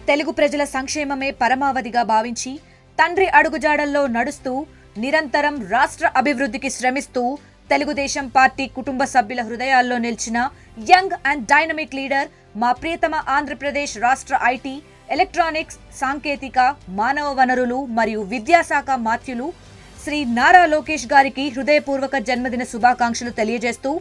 తెలుగు ప్రజల సంక్షేమమే పరమావధిగా భావించి తండ్రి అడుగుజాడల్లో నడుస్తూ నిరంతరం రాష్ట్ర అభివృద్ధికి శ్రమిస్తూ తెలుగుదేశం పార్టీ కుటుంబ సభ్యుల హృదయాల్లో నిలిచిన యంగ్ అండ్ డైనమిక్ లీడర్ మా ప్రియతమ ఆంధ్రప్రదేశ్ రాష్ట్ర ఐటీ, ఎలక్ట్రానిక్స్, సాంకేతిక, మానవ వనరులు మరియు విద్యాశాఖ మాత్యులు శ్రీ నారా లోకేష్ గారికి హృదయపూర్వక జన్మదిన శుభాకాంక్షలు తెలియజేస్తూ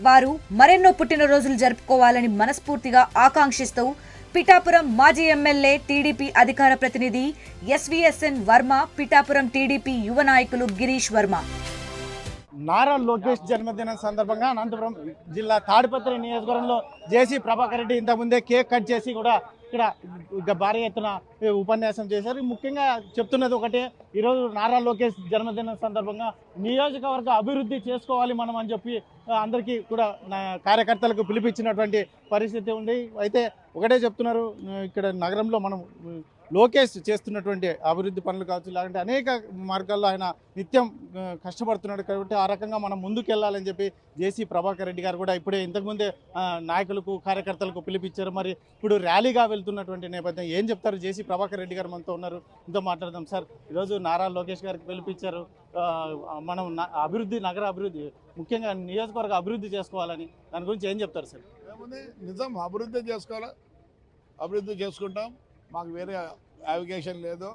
వారు మరెన్నో పుట్టినరోజులు జరుపుకోవాలని మనస్ఫూర్తిగా ఆకాంక్షిస్తూ పిఠాపురం మాజీ ఎమ్మెల్యే టీడీపీ అధికార ప్రతినిధి ఎస్వీఎస్ఎన్ వర్మ, పిఠాపురం టీడీపీ యువ నాయకులు గిరీష్ వర్మ. నారా లోకేష్ జన్మదినం సందర్భంగా అనంతపురం జిల్లా తాడిపత్రి నియోజకవర్గంలో జేసీ ప్రభాకర్ రెడ్డి ఇంతకుముందే కేక్ కట్ చేసి కూడా ఇక్కడ భారీ ఎత్తున ఉపన్యాసం చేశారు. ముఖ్యంగా చెప్తున్నది ఒకటే, ఈరోజు నారా లోకేష్ జన్మదినం సందర్భంగా నియోజకవర్గ అభివృద్ధి చేసుకోవాలి మనం అని చెప్పి అందరికీ కూడా కార్యకర్తలకు పిలిపించినటువంటి పరిస్థితి ఉంది. అయితే ఒకటే చెప్తున్నారు, ఇక్కడ నగరంలో మనం లోకేష్ చేస్తున్నటువంటి అభివృద్ధి పనులు కావచ్చు, లేదంటే అనేక మార్గాల్లో ఆయన నిత్యం కష్టపడుతున్నాడు కాబట్టి ఆ రకంగా మనం ముందుకు వెళ్ళాలని చెప్పి జేసీ ప్రభాకర్ రెడ్డి గారు కూడా ఇప్పుడే ఇంతకుముందే నాయకులకు కార్యకర్తలకు పిలిపించారు. మరి ఇప్పుడు ర్యాలీగా వెళ్తున్నటువంటి నేపథ్యం ఏం చెప్తారు? జేసీ ప్రభాకర్ రెడ్డి గారు మనతో ఉన్నారు, ఇంతో మాట్లాడదాం. సార్, ఈరోజు నారా లోకేష్ గారికి పిలిపించారు, మనం అభివృద్ధి, నగర అభివృద్ధి, ముఖ్యంగా నియోజకవర్గ అభివృద్ధి చేసుకోవాలని, దాని గురించి ఏం చెప్తారు సార్? నిజం, అభివృద్ధి చేసుకోవాలి, అభివృద్ధి చేసుకుంటాం, మాకు వేరే అవిగేషన్ లేదు.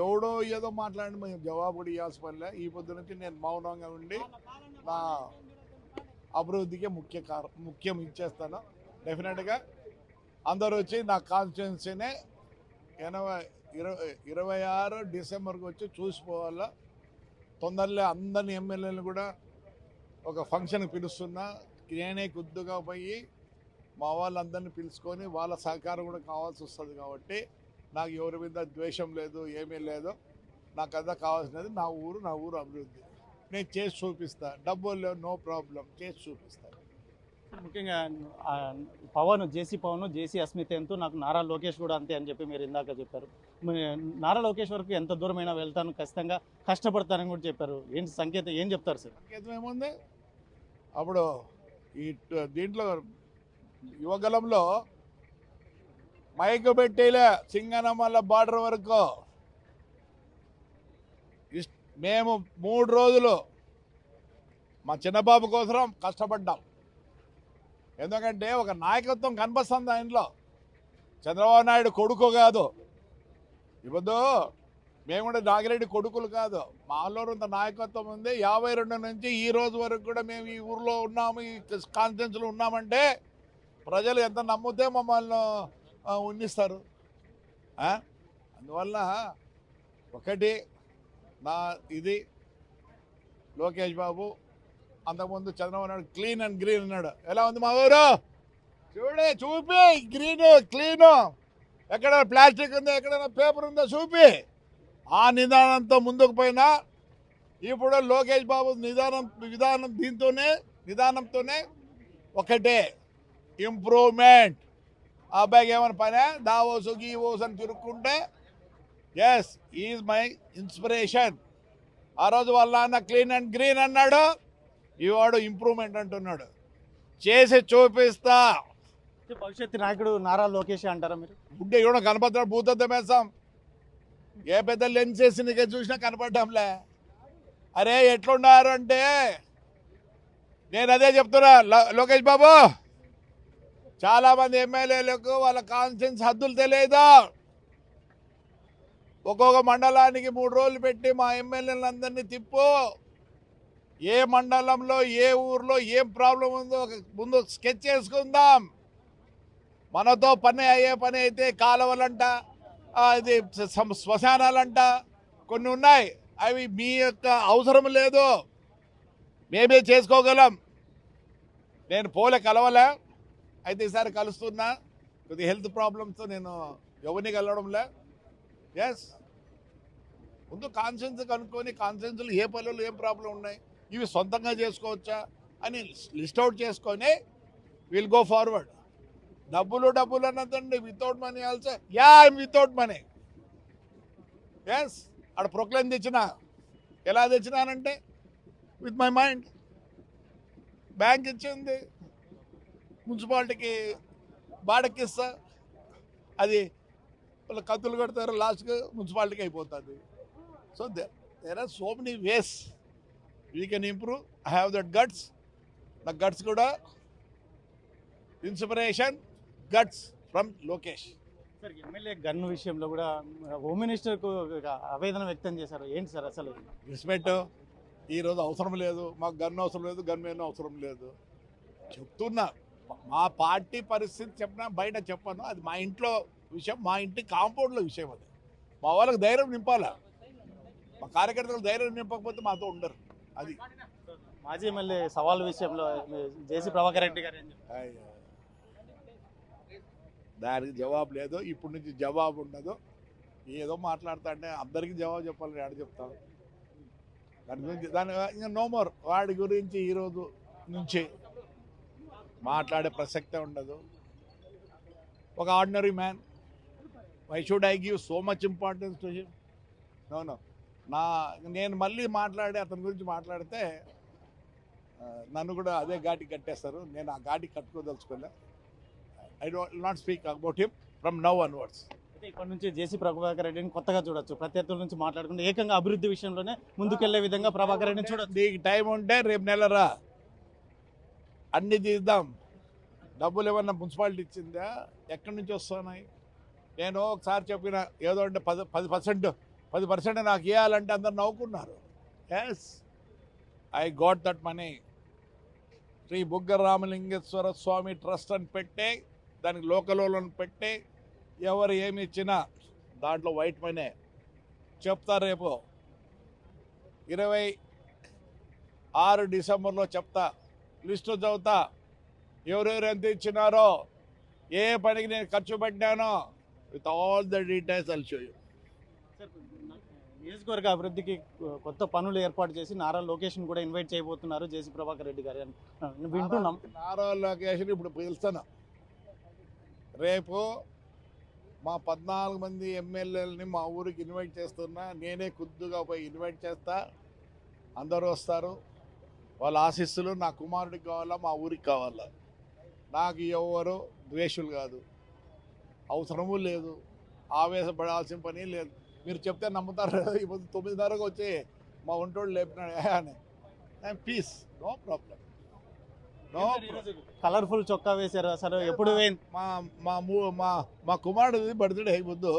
ఎవడో ఏదో మాట్లాడి మేము జవాబు కూడా ఇవ్వాల్సి పనిలే. ఈ పొద్దు నుంచి నేను మౌనంగా ఉండి నా అభివృద్ధికి ముఖ్యం ఇచ్చేస్తాను. డెఫినెట్గా అందరూ వచ్చి నా కాన్స్టిట్యున్సీనే 26 డిసెంబర్కి వచ్చి చూసిపోవాలా. తొందరలో అందరిని ఎమ్మెల్యేలు కూడా ఒక ఫంక్షన్కి పిలుస్తున్నా. నేనే గుద్దుగా పోయి మా వాళ్ళందరినీ పిలుచుకొని వాళ్ళ సహకారం కూడా కావాల్సి వస్తుంది. కాబట్టి నాకు ఎవరి మీద ద్వేషం లేదు, ఏమీ లేదు. నాకు అంతా కావాల్సినది నా ఊరు అభివృద్ధి. నేను చేసి చూపిస్తా. డబ్బులు లేవు, నో ప్రాబ్లం, చేసి చూపిస్తాను. ముఖ్యంగా జేసీ పవన్, జేసీ అస్మిత ఎంతో, నాకు నారా లోకేష్ కూడా అంతే అని చెప్పి మీరు ఇందాక చెప్పారు. నారా లోకేష్ వరకు ఎంత దూరమైనా వెళ్తాను, ఖచ్చితంగా కష్టపడతానని కూడా చెప్పారు. ఏంటి సంకేతం, ఏం చెప్తారు సార్? సంకేతం ఏముంది? అప్పుడు ఈ దీంట్లో యువగలంలో మైకు పెట్టేలే సింగనమల్ల బార్డర్ వరకు మేము 3 రోజులు మా చిన్నబాబు కోసం కష్టపడ్డాం. ఎందుకంటే ఒక నాయకత్వం కనిపిస్తుంది ఆయనలో. చంద్రబాబు నాయుడు కొడుకు కాదు, ఇప్పుడు మేము కూడా నాగిరెడ్డి కొడుకులు కాదు. మాలో ఇంత నాయకత్వం ఉంది. 52 నుంచి ఈ రోజు వరకు కూడా మేము ఈ ఊర్లో ఉన్నాము, ఈ కాన్ఫరెన్స్లో ఉన్నామంటే ప్రజలు ఎంత నమ్మితే మమ్మల్ని ఉన్నిస్తారు. అందువల్ల ఒకటి ఇది లోకేష్ బాబు అంతకుముందు Chandrababu Naidu clean and green అన్నాడు. ఎలా ఉంది మా ఊరు? చూపి గ్రీన్ క్లీను. ఎక్కడైనా ప్లాస్టిక్ ఉందో, ఎక్కడైనా పేపర్ ఉందో చూపి. ఆ నిదానంతో ముందుకు పోయినా ఇప్పుడు లోకేష్ బాబు నిదానంతోనే ఒకటే ఇంప్రూవ్మెంట్. ఆ అబ్బాయికి ఏమైనా పనే దావోసు గీవోస్ అని తిరుక్కుంటే ఎస్ ఈజ్ మై ఇన్స్పిరేషన్. ఆ రోజు వాళ్ళ నాన్న క్లీన్ అండ్ గ్రీన్ అన్నాడు, ఈవాడు ఇంప్రూవ్మెంట్ అంటున్నాడు. చేసి చూపిస్తా. భవిష్యత్తు నాయకుడు నారా లోకేష్ అంటారా మీరు? ఉంటే ఇవ్వడం కనపడతాడు, భూతద్దం వేస్తాం. ఏ పెద్ద లెన్స్ వేసి నీకే చూసినా కనపడటంలే. అరే ఎట్లున్నారు అంటే నేను అదే చెప్తున్నా. లోకేష్ బాబు, చాలామంది ఎమ్మెల్యేలకు వాళ్ళ కాన్స్టిట్యున్సీ హద్దులు తెలియదు. ఒక్కొక్క మండలానికి 3 రోజులు పెట్టి మా ఎమ్మెల్యేలందరినీ తిప్పు. ఏ మండలంలో, ఏ ఊర్లో ఏం ప్రాబ్లం ఉందో ముందు స్కెచ్ చేసుకుందాం. మనతో పని అయ్యే పని అయితే కాలువలంట, ఇది శ్మశానాలంట కొన్ని ఉన్నాయి. అవి మీ యొక్క అవసరం లేదు, మేమే చేసుకోగలం. నేను కలవలే, అయితే ఈసారి కలుస్తున్నా. కొద్దిగా హెల్త్ ప్రాబ్లమ్స్తో నేను ఎవరిని కలవడంలే. ఎస్, ముందు కాన్షియన్స్ కనుక్కొని కాన్షియన్స్లో ఏ పనులు ఏం ప్రాబ్లం ఉన్నాయి, ఇవి సొంతంగా చేసుకోవచ్చా అని లిస్ట్ అవుట్ చేసుకొని విల్ గో ఫార్వర్డ్. డబ్బులు అన్నదండి, without money also. I'm without money. Yes, అక్కడ ప్రొక్లైన్ తెచ్చిన. ఎలా తెచ్చినానంటే విత్ మై మైండ్. బ్యాంక్ ఇచ్చింది, మున్సిపాలిటీకి బాడెక్కిస్తా, అది వాళ్ళు కత్తులు కడతారు, లాస్ట్గా మున్సిపాలిటీకి అయిపోతుంది. So there are so many ways we can improve. I have that guts. నా గట్స్ కూడా inspiration guts from Lokesh. Sir MLA gun విషయంలో కూడా హోమ్ మినిస్టర్కు ఆవేదన వ్యక్తం చేశారు. ఏంటి సార్ అసలు? రెస్పెక్ట్ ఈరోజు అవసరం లేదు, మాకు గన్ అవసరం లేదు, గన్ మీద అవసరం లేదు చెప్తున్నా. మా పార్టీ పరిస్థితి చెప్పినా బయట చెప్పను, అది మా ఇంట్లో విషయం, మా ఇంటి కాంపౌండ్లో విషయం. అది మా వాళ్ళకి ధైర్యం నింపాలా, మా కార్యకర్తలకు ధైర్యం నింపకపోతే మాతో ఉండరు. అది మాజీ ఎమ్మెల్యే సవాల్ విషయంలో జేసీ ప్రభాకర్ రెడ్డి గారు ఏం చెప్పారు? అయ్యో, దానికి జవాబు లేదు, ఇప్పటి నుంచి జవాబు ఉండదు. ఏదో మాట్లాడతా అంటే అందరికీ జవాబు చెప్పాలని ఆడ చెప్తాను. దాని గురించి ఇంకా నో మోర్. వాడి గురించి ఈరోజు నుంచి మాట్లాడే ప్రసక్తే ఉండదు. ఒక ordinary man, why should I give so much importance to him? No. నేను మళ్ళీ మాట్లాడి అతని గురించి మాట్లాడితే నన్ను కూడా అదే ఘాటి కట్టేస్తారు. నేను ఆ ఘాటి కట్టుకోదలుచుకోలే. I don't not speak about him from now onwards. అయితే ఇప్పటి నుంచి జేసీ ప్రభాకర్ రెడ్డిని కొత్తగా చూడొచ్చు. ప్రత్యర్థుల నుంచి మాట్లాడుకుంటే ఏకంగా అభివృద్ధి విషయంలోనే ముందుకెళ్లే విధంగా ప్రభాకర్ రెడ్డిని చూడొచ్చు. నీకు టైం ఉంటే రేపు నెలరా అన్ని తీద్దాం. డబ్బులు ఏమన్నా మున్సిపాలిటీ ఇచ్చిందా? ఎక్కడి నుంచి వస్తున్నాయి? నేను ఒకసారి చెప్పిన ఏదో అంటే 10% నాకు ఇవ్వాలంటే అందరు నవ్వుకున్నారు. Yes, I got that money. Shri Bugga Ramalingeshwara Swamy trust అని పెట్టే, దానికి లోకలోలను పెట్టే, ఎవరు ఏమి ఇచ్చినా దాంట్లో వైట్ మనీ చెప్తా. రేపు 26 డిసెంబర్లో చెప్తా, లిస్టు చదువుతా, ఎవరెవరు ఎంత ఇచ్చినారో, ఏ పనికి నేను ఖర్చు పెట్టానో, with all the details I'll show you. నియోజకవర్గ అభివృద్ధికి కొత్త పనులు ఏర్పాటు చేసి నారా లోకేష్ని కూడా ఇన్వైట్ చేయబోతున్నారు జేసీ ప్రభాకర్ రెడ్డి గారు అని వింటున్నాం. నారా లోకేష్ ఇప్పుడు పిలుస్తాను. రేపు మా 14 మంది ఎమ్మెల్యేలని మా ఊరికి ఇన్వైట్ చేస్తున్నా. నేనే ఖుద్దుగా పోయి ఇన్వైట్ చేస్తా. అందరూ వస్తారు. వాళ్ళ ఆశీస్సులు నా కుమారుడికి కావాలా, మా ఊరికి కావాలా. నాకు ఎవరు ద్వేషులు కాదు, అవసరము లేదు, ఆవేశపడాల్సిన పని లేదు. మీరు చెప్తే నమ్ముతారు. ఇప్పుడు 9:30 వచ్చి మా ఒంటోడు లేపినాడు అని. Piece, no problem. కలర్ఫుల్ చొక్కా వేశారు. అసలు ఎప్పుడు మా కుమారుడిది బర్త్డే ముందు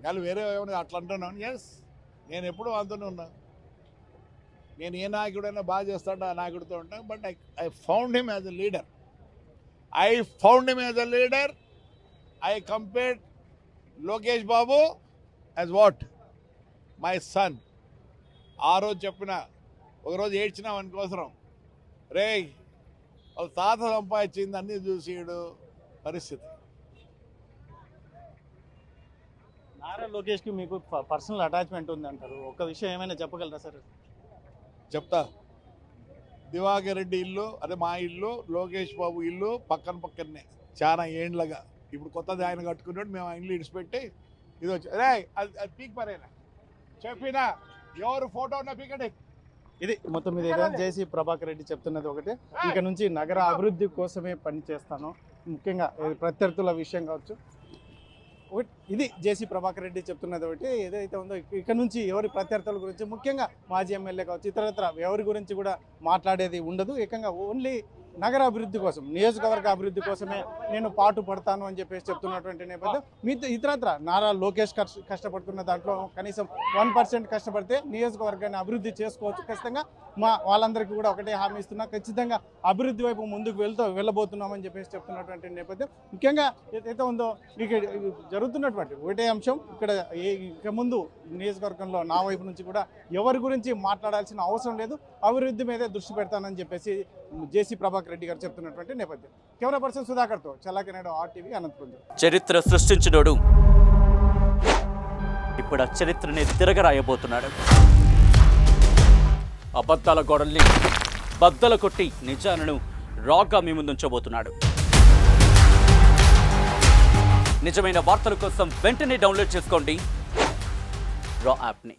వాళ్ళు వేరే ఏమైనా అట్లా అంటున్నాను. ఎస్, నేను ఎప్పుడు అంతూనే ఉన్నా. నేను ఏ నాయకుడైనా బాగా చేస్తాడు, ఆ నాయకుడితో ఉంటాను. But I found him as a leader. I compared Lokesh Babu as what? My son. ఆ రోజు చెప్పిన, ఒకరోజు ఏడ్చిన వాని కోసం, రే వాళ్ళ తాత సంపాదించింది అన్నీ చూసిడు పరిస్థితి. నారా లోకేష్కి మీకు పర్సనల్ అటాచ్మెంట్ ఉంది అంటారు. ఒక విషయం ఏమైనా చెప్పగలరా సార్? చెప్తా. దివాకర్ రెడ్డి ఇల్లు, అదే మా ఇల్లు, లోకేష్ బాబు ఇల్లు పక్కనే చాలా ఏండ్లుగా. ఇప్పుడు కొత్తది ఆయన కట్టుకున్నాడు, మేము ఆ ఇల్లు ఇడిచిపెట్టి ఇది వచ్చి రే అది పీక్ పరేనా చెప్పినా, ఎవరు ఫోటో ఉన్న పీకండి. ఇది మొత్తం మీద జేసీ ప్రభాకర్ రెడ్డి చెప్తున్నది ఒకటే, ఇక నుంచి నగర అభివృద్ధి కోసమే పనిచేస్తాను, ముఖ్యంగా ప్రత్యర్థుల విషయం కావచ్చు. ఇది జేసీ ప్రభాకర్ రెడ్డి చెప్తున్నది ఒకటి. ఏదైతే ఉందో ఇక నుంచి ఎవరి ప్రత్యర్థుల గురించి, ముఖ్యంగా మాజీ ఎమ్మెల్యే కావచ్చు, ఇతరత్ర ఎవరి గురించి కూడా మాట్లాడేది ఉండదు. ఏకంగా ఓన్లీ నగర అభివృద్ధి కోసం, నియోజకవర్గ అభివృద్ధి కోసమే నేను పాటు పడతాను అని చెప్పేసి చెప్తున్నటువంటి నేపథ్యం. మీతో ఇతరత్ర నారా లోకేష్ కష్టపడుతున్న దాంట్లో కనీసం 1% కష్టపడితే నియోజకవర్గాన్ని అభివృద్ధి చేసుకోవచ్చు. ఖచ్చితంగా వాళ్ళందరికీ కూడా ఒకటే హామీ ఇస్తున్నా, ఖచ్చితంగా అభివృద్ధి వైపు ముందుకు వెళ్ళబోతున్నామని చెప్పేసి చెప్తున్నటువంటి నేపథ్యం. ముఖ్యంగా ఏదైతే ఉందో ఇక జరుగుతున్నటువంటి ఒకటే అంశం, ఇక్కడ ఇక ముందు నియోజకవర్గంలో నా వైపు నుంచి కూడా ఎవరి గురించి మాట్లాడాల్సిన అవసరం లేదు, అభివృద్ధి మీదే దృష్టి పెడతానని చెప్పేసి జేసీ ప్రభాకర్ రెడ్డి గారు చెప్తున్నటువంటి నేపథ్యం. కెమెరా పర్సన్ సుధాకర్తో చల్లాకి నాయుడు, RTV, అనంతపురం. చరిత్ర సృష్టించినోడు ఇప్పుడు ఆ చరిత్రని తిరగరాయబోతున్నాడు. అబద్ధాల గోడల్ని బద్దలు కొట్టి నిజాలను రాగా మీ ముందుంచబోతున్నాడు. నిజమైన వార్తల కోసం వెంటనే డౌన్లోడ్ చేసుకోండి రా యాప్ని.